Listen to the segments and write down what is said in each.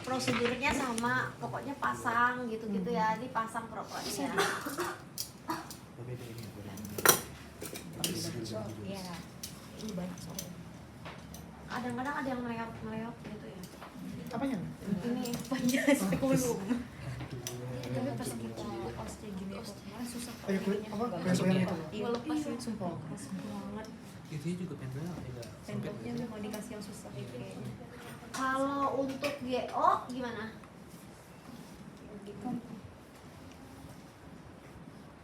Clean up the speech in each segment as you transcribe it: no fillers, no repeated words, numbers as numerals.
prosedurnya sama, pokoknya pasang gitu-gitu ya, dipasang propotnya. Iya, ini banyak soalnya. Kadang-kadang ada yang meleot gitu ya. Apanya? Ini banyak spekulum. Tapi pas kita pas kayak gini susah. Kayak apa? Goyang-goyang itu. Iya, lepasin sumpah keras banget. Itu juga pendel tidak Sendoknya udah mau dikasih yang susah kayak Kalau untuk GO gimana?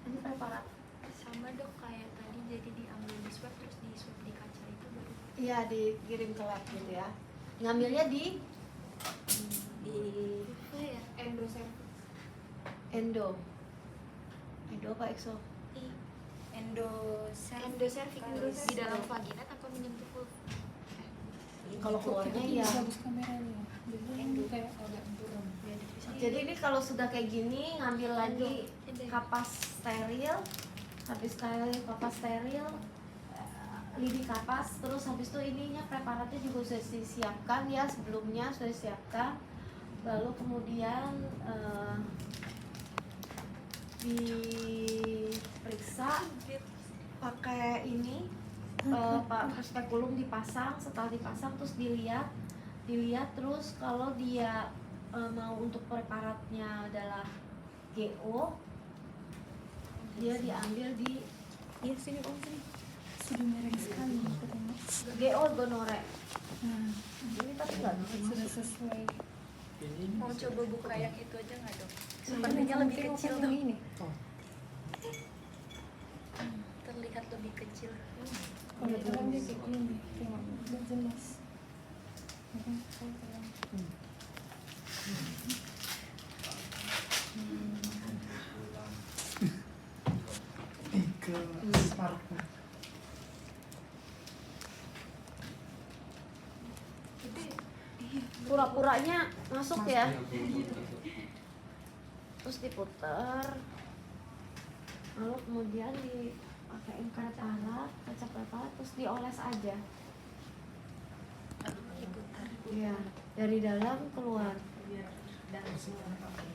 Ini preparat. Sama dok kayak tadi, jadi diambil di swab terus di swab di kaca itu baru. Iya, dikirim ke lab gitu ya. Ngambilnya di Apa ya? Endoservix. endo. Endo apa exo? Endoservix di dalam vagina tanpa menyentuh vulva. Kalau keluarnya ya. Bagus kameranya. Jadi kayak agak buram. Jadi ini kalau sudah kayak gini ngambil lagi kapas steril, habis kapas steril, lidi kapas, terus habis itu ininya preparatnya juga sudah disiapkan ya, sebelumnya sudah disiapkan. Lalu kemudian diperiksa pakai ini spekulum dipasang. Setelah dipasang terus dilihat terus kalau dia mau untuk preparatnya adalah GO, dia diambil di iya sini om sini. Sudah mereng sekali katanya. GO gonore. Nah, Ini tapi nggak sudah sesuai. Mau coba buka yang itu aja nggak dok? Sepertinya lebih kecil dong dong. ini. Terlihat lebih kecil. Kalau terang dia kayak gini, tengok, udah jelas. Kalau terang. Ke Spark. pura-puranya masuk ya, terus diputer, lalu kemudian dipakein preparat, kaca preparat, terus dioles aja. Iya, dari dalam keluar,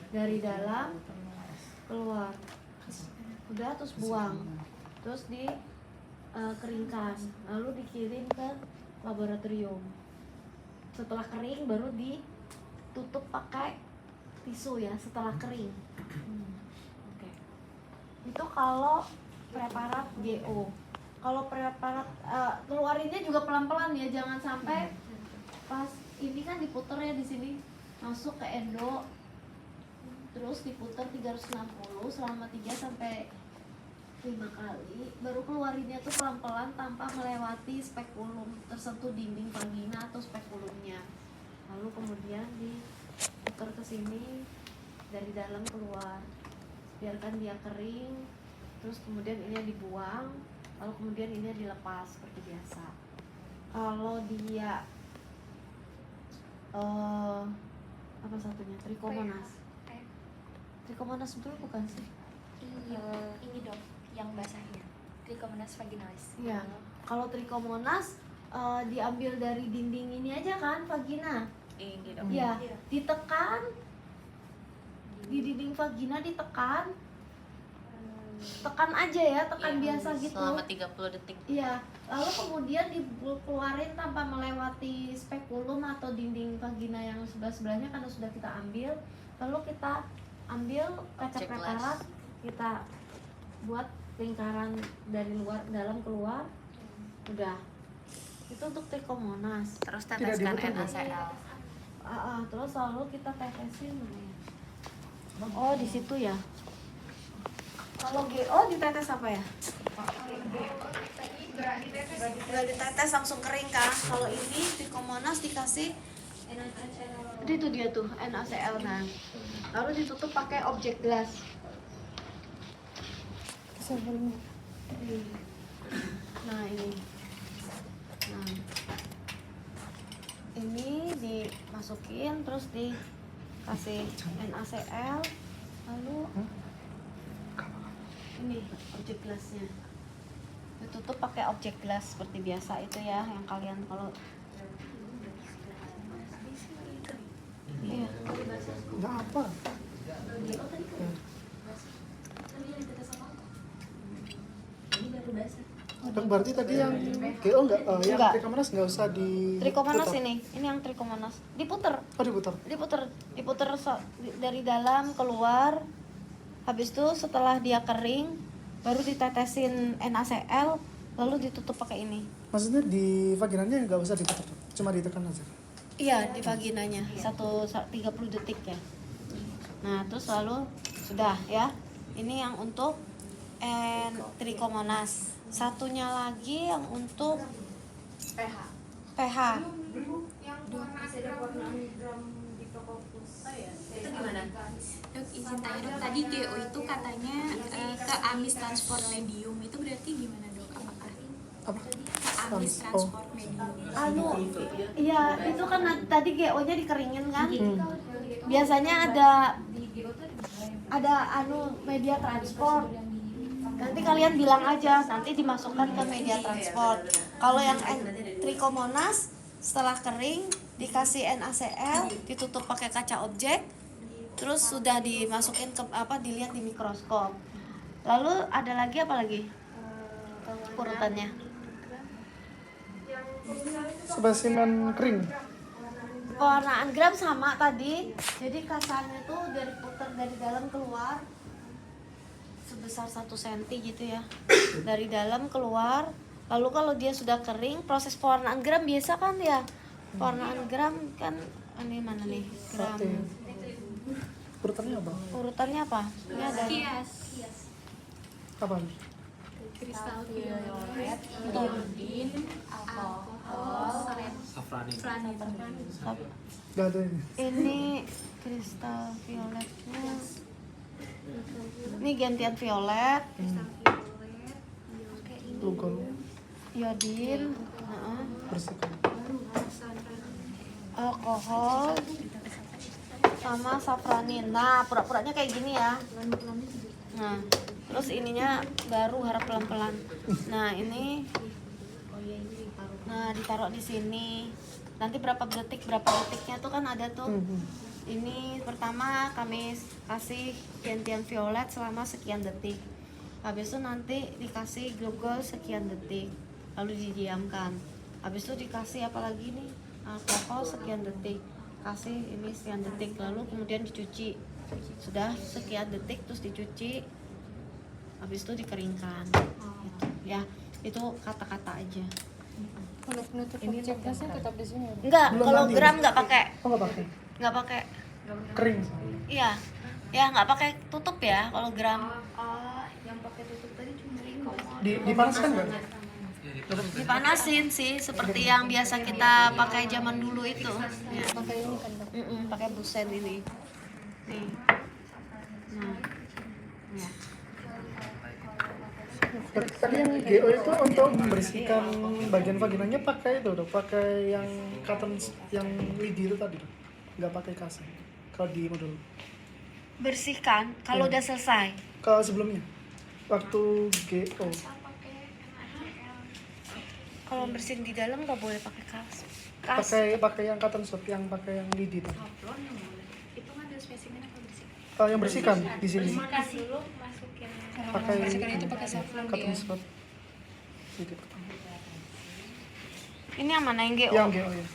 dari dalam keluar, udah terus buang, terus dikeringkan, lalu dikirim ke laboratorium. Setelah kering baru ditutup pakai tisu ya, setelah kering. Oke. Itu kalau preparat GO. Kalau preparat keluarinnya juga pelan-pelan ya, jangan sampai pas ini kan diputer ya di sini masuk ke endo, terus diputer 360 selama 3 sampai 5 kali, baru keluarinnya tuh pelan-pelan tanpa melewati spekulum, tersentuh dinding vagina atau spekulumnya. Lalu kemudian diputar ke sini, dari dalam keluar, biarkan dia kering, terus kemudian ini dibuang, lalu kemudian ini dilepas seperti biasa. Kalau dia apa satunya, trikomonas. Trikomonas betul bukan sih? Ini dok, yang basahnya Trichomonas vaginalis. Iya. Kalau trikomonas diambil dari dinding ini aja kan, vagina. Ini dong. Iya, ditekan di dinding vagina, ditekan. Tekan aja ya, tekan biasa gitu. Selama 30 detik. Iya, lalu kemudian dikeluarin tanpa melewati spekulum atau dinding vagina yang sebelah-sebelahnya karena sudah kita ambil. Lalu kita ambil kaca Objek preparat, kita buat lingkaran dari luar ke dalam keluar. Udah. Itu untuk trikomonas. Terus teteskan diputar, NaCl. Terus lalu kita tetesin. Oh, di situ ya. Kalau GO ditetes apa ya? Nggak ditetes, langsung kering kan. Kalau ini trikomonas dikasih itu dia tuh NaCl kan. Lalu ditutup pakai objek gelas. Nah ini. Nah, ini dimasukin terus dikasih NaCl, lalu ini objek gelasnya ditutup pakai objek gelas seperti biasa itu ya, yang kalian kalau iya Nggak apa. Berarti tadi yang GO nggak? Yang Nggak. Trichomonas nggak usah di. Trichomonas putar. ini yang trichomonas. Diputer. Oh diputar. Diputer dari dalam keluar. Habis itu setelah dia kering baru ditetesin NaCl lalu ditutup pakai ini. Maksudnya di vaginanya nggak usah diputar, cuma ditekan aja. Iya, di vaginanya 30 detik ya. Nah, terus lalu sudah ya. Ini yang untuk trichomonas. Satunya lagi yang untuk PH. Itu gimana? Dok, izin tanya dok, tadi GO itu katanya ke amis transport medium, itu berarti gimana dok? Apakah Apa? ke amis transport medium? Iya, itu kan tadi GO-nya dikeringin kan? Hmm. Biasanya ada media transport. Nanti kalian bilang aja, nanti dimasukkan ke media transport. Kalau yang trichomonas setelah kering dikasih NaCl, ditutup pakai kaca objek, terus sudah dimasukin ke dilihat di mikroskop. Lalu ada lagi apa lagi? Urutannya. Spesimen kering. Pewarnaan gram sama tadi. Jadi kasarnya tuh dari puter dari dalam keluar sebesar 1 cm gitu ya. Dari dalam keluar. Lalu kalau dia sudah kering, proses pewarnaan gram biasa kan ya. Pewarnaan gram kan ini mana nih? Gram. Oke. Urutannya apa? Urutannya apa? Ini ada Kias. Apa? Kristal violet, iodin, alkohol, Safranin. Nggak ada ini. ini kristal violetnya. Ini gantian violet, Glucol. iodin, heeh, Bersihkan. alkohol, sama safranin. Nah, pura-puranya kayak gini ya. Nah, terus ininya baru harap pelan-pelan. Nah, ini ditaruh di sini. Nanti berapa detiknya tuh kan ada tuh. Ini pertama kami kasih gantian violet selama sekian detik. Habis itu nanti dikasih glukol sekian detik. Lalu didiamkan. Habis itu dikasih apa lagi nih? Alkohol sekian detik. Kasih ini sekian detik. Lalu kemudian dicuci. Sudah sekian detik terus dicuci. Habis itu dikeringkan. Gitu. Ya, itu kata-kata aja. Kalau penutup objektasnya tetap di sini. Enggak, Belum kalau nanti. gram enggak pakai. Oh nggak pakai. Enggak pakai. Kering. Iya. Ya nggak pakai tutup ya kalau gram. yang pakai tutup tadi cuma Dipanaskan nggak? Dipanasin sih seperti yang biasa kita pakai zaman dulu itu. Ya. Pakai ini kan dok. Pakai busen ini. Nih. Nah. Ya. Tadi yang GO itu untuk membersihkan bagian vaginanya pakai itu dok, pakai yang cotton yang lidi itu tadi dok, nggak pakai kasar. Kalau di modul. Bersihkan kalau Iya. udah selesai. Kalau sebelumnya, waktu GO. Kalau bersihin di dalam nggak boleh pakai kas. Pakai yang cotton swab, yang pakai yang lidi tadi. itu kan ada spesimen apa bersih? Kalau yang bersihkan di sini Kasih dulu masukin. pakai Bersihkan itu pakai saffron cotton dia. swab. Sedikit. Ini yang mana yang GO? Yang GO ya.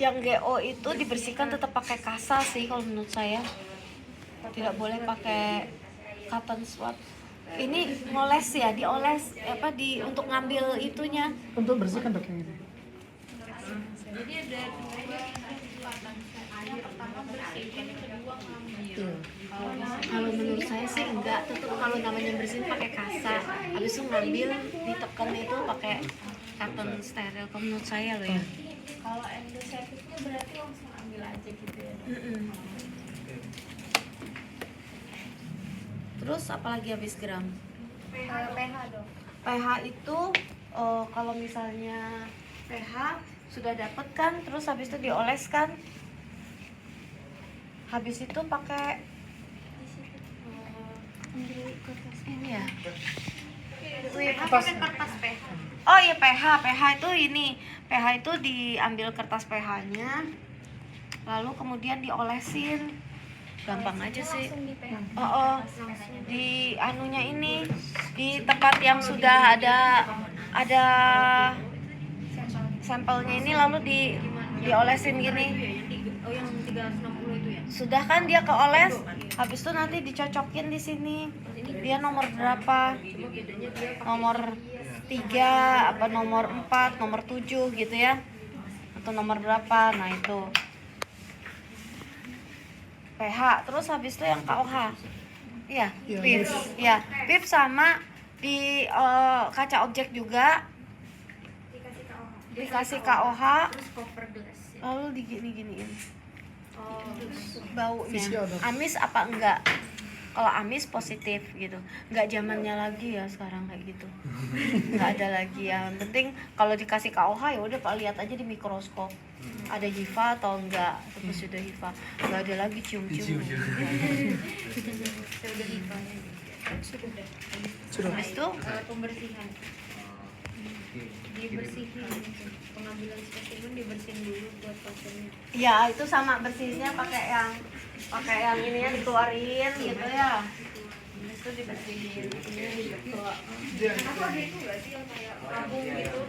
Yang GO itu dibersihkan tetap pakai kasa sih kalau menurut saya. Tidak boleh pakai cotton swab. Ini ngoles ya, dioles untuk ngambil itunya. Untuk bersihkan dok yang ini. Jadi ada dua pendekatan. Yang pertama bersihkan, yang kedua ngambil. Iya. Kalau menurut saya sih enggak, tetap kalau namanya bersihin pakai kasa. Habis itu ngambil, ditekan itu pakai cotton steril. Kalau menurut saya loh ya. Kalau endoseptiknya berarti langsung ambil aja gitu ya. Terus apalagi habis gram? PH dong. pH itu kalau misalnya pH sudah dapet kan, terus habis itu dioleskan. Habis itu pakai ini ya. Pakai kertas PH. Oh iya pH itu ini. pH itu diambil kertas pH-nya. lalu kemudian diolesin, gampang aja sih. Langsung di PH. Di anunya ini, di tempat yang sudah ada sampelnya ini, lalu diolesin gini. Oh, yang 360 itu ya? Sudah kan dia keoles, habis itu nanti dicocokin di sini. Dia nomor berapa? Nomor 3 apa nomor 4, nomor 7 gitu ya. Atau nomor berapa? Nah, itu. PH, terus habis itu yang KOH. Iya, Iya, PIP. Ya, PIP sama di kaca objek juga dikasih KOH, Terus cover glass ya? lalu digini-giniin. Oh, Baunya Visual dong. amis apa enggak? Kalau amis positif gitu, nggak zamannya lagi ya sekarang kayak gitu, nggak ada lagi ya. Yang penting kalau dikasih KOH ya udah Pak, lihat aja di mikroskop ada HIV atau enggak, terus sudah HIV, nggak ada lagi cium-cium. saya udah hibahnya. Sudah. Sudah. Habis itu Pembersihan. Dibersihin. Pengambilan spesimen dibersihin dulu buat pasiennya. ya itu sama bersihnya pakai yang ininya dikeluarin gitu ya. Habis itu dibersihin, ini dibawa. Kenapa ada itu nggak sih yang kayak tabung gitu?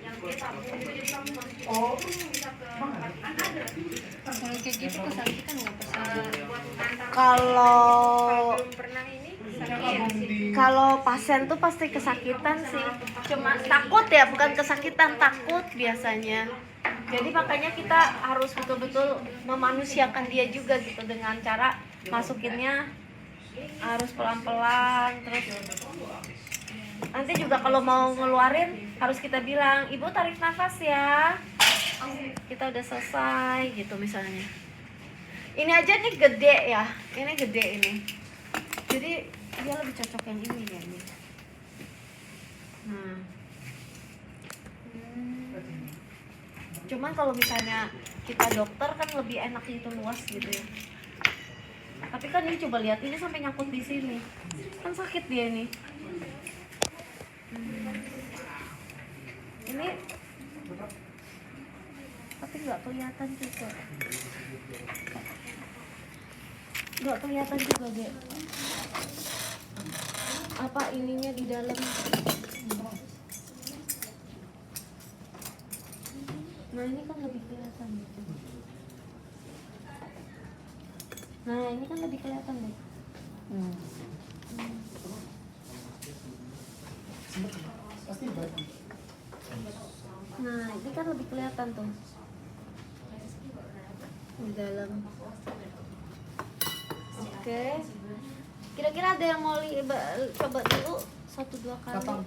Yang kayak tabung gitu, jadi kamu masukin bisa ke kan ada. Kalau kayak gitu kesakitan nggak pas buat antar Kalau belum pernah ini sakit. Kalau pasien tuh pasti kesakitan sih, cuma takut ya, bukan kesakitan, takut biasanya. Jadi makanya kita harus betul-betul memanusiakan dia juga gitu, dengan cara masukinnya harus pelan-pelan. Terus nanti juga kalau mau ngeluarin harus kita bilang, ibu tarik nafas ya, kita udah selesai gitu misalnya. Ini aja nih gede ya, ini gede ini, jadi dia lebih cocok yang ini ya ini. Nah, cuman kalau misalnya kita dokter kan lebih enak itu luas gitu ya. Tapi kan ini coba lihat, ini sampai nyangkut di sini, kan sakit dia ini. Ini tapi nggak kelihatan juga, Dek. Apa ininya di dalam? Nah, ini kan lebih kelihatan gitu. Nah, ini kan lebih kelihatan deh. Pasti baik. Nah, ini kan lebih kelihatan tuh di dalam. Oke. Kira-kira ada yang mau coba dulu 1-2 kali? Kapan?